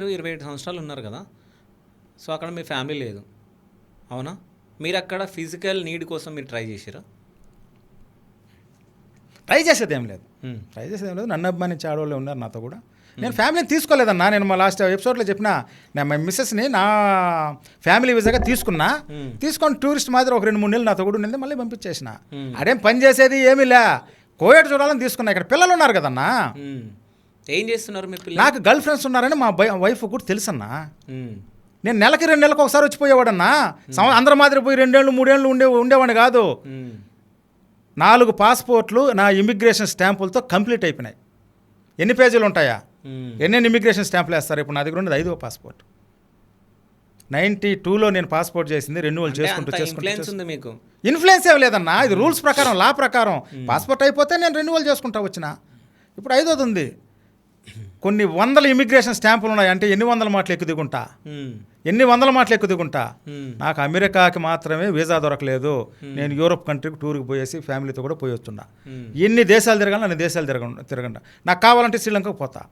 27 సంవత్సరాలు ఉన్నారు కదా, సో అక్కడ మీ ఫ్యామిలీ లేదు, అవునా? మీరు అక్కడ ఫిజికల్ నీడ్ కోసం మీరు ట్రై చేసారా? ట్రై చేసేది ఏం లేదు, నన్ను అభిమానించే ఆడవాళ్ళు ఉన్నారు నాతో కూడా. నేను ఫ్యామిలీని తీసుకోలేదన్నా. నేను మా లాస్ట్ ఎపిసోడ్లో చెప్పిన, నేను మా మిస్సెస్ని నా ఫ్యామిలీ వీసాగా తీసుకొని టూరిస్ట్ మాదిరి ఒక 2-3 నెలలు నాతో కూడా ఉండింది, మళ్ళీ పంపించేసిన. అదేం పని చేసేది ఏమీ లే, కోవిడ్ చూడాలని తీసుకున్నా. ఇక్కడ పిల్లలు ఉన్నారు కదన్నా. ఏం చేస్తున్నారు మీ పిల్లలు? నాకు గర్ల్ ఫ్రెండ్స్ ఉన్నారని మా వైఫ్ కూడా తెలుసన్నా. నేను నెలకి 2 నెలలకు ఒకసారి వచ్చిపోయేవాడన్నా. అందరి మాదిరి పోయి 2 ఏళ్ళు 3 ఏళ్ళు ఉండేవాడిని కాదు. 4 పాస్పోర్ట్లు నా ఇమిగ్రేషన్ స్టాంపులతో కంప్లీట్ అయిపోయినాయి. ఎన్ని పేజీలు ఉంటాయా? ఎన్ని ఇమిగ్రేషన్ స్టాంపులు వేస్తారు? ఇప్పుడు నా దగ్గర ఉన్నది 5వ పాస్పోర్ట్. 92లో నేను పాస్పోర్ట్ చేసింది, రెన్యువల్ చేసుకుంటూ మీకు ఇన్ఫ్లుయెన్స్ ఏం లేదన్నా. ఇది రూల్స్ ప్రకారం, లా ప్రకారం పాస్పోర్ట్ అయిపోతే నేను రెన్యువల్ చేసుకుంటా వచ్చిన. ఇప్పుడు 5వది ఉంది. కొన్ని వందల ఇమిగ్రేషన్ స్టాంపులు ఉన్నాయి. అంటే ఎన్ని వందల మాటలు ఎక్కువ దిగుంటా. నాకు అమెరికాకి మాత్రమే వీసా దొరకలేదు. నేను యూరోప్ కంట్రీకి టూర్కి పోయేసి ఫ్యామిలీతో కూడా పోయి వస్తున్నా. ఎన్ని దేశాలు తిరగాలి, అన్ని దేశాలు తిరగండి. నాకు కావాలంటే శ్రీలంకకు పోతా.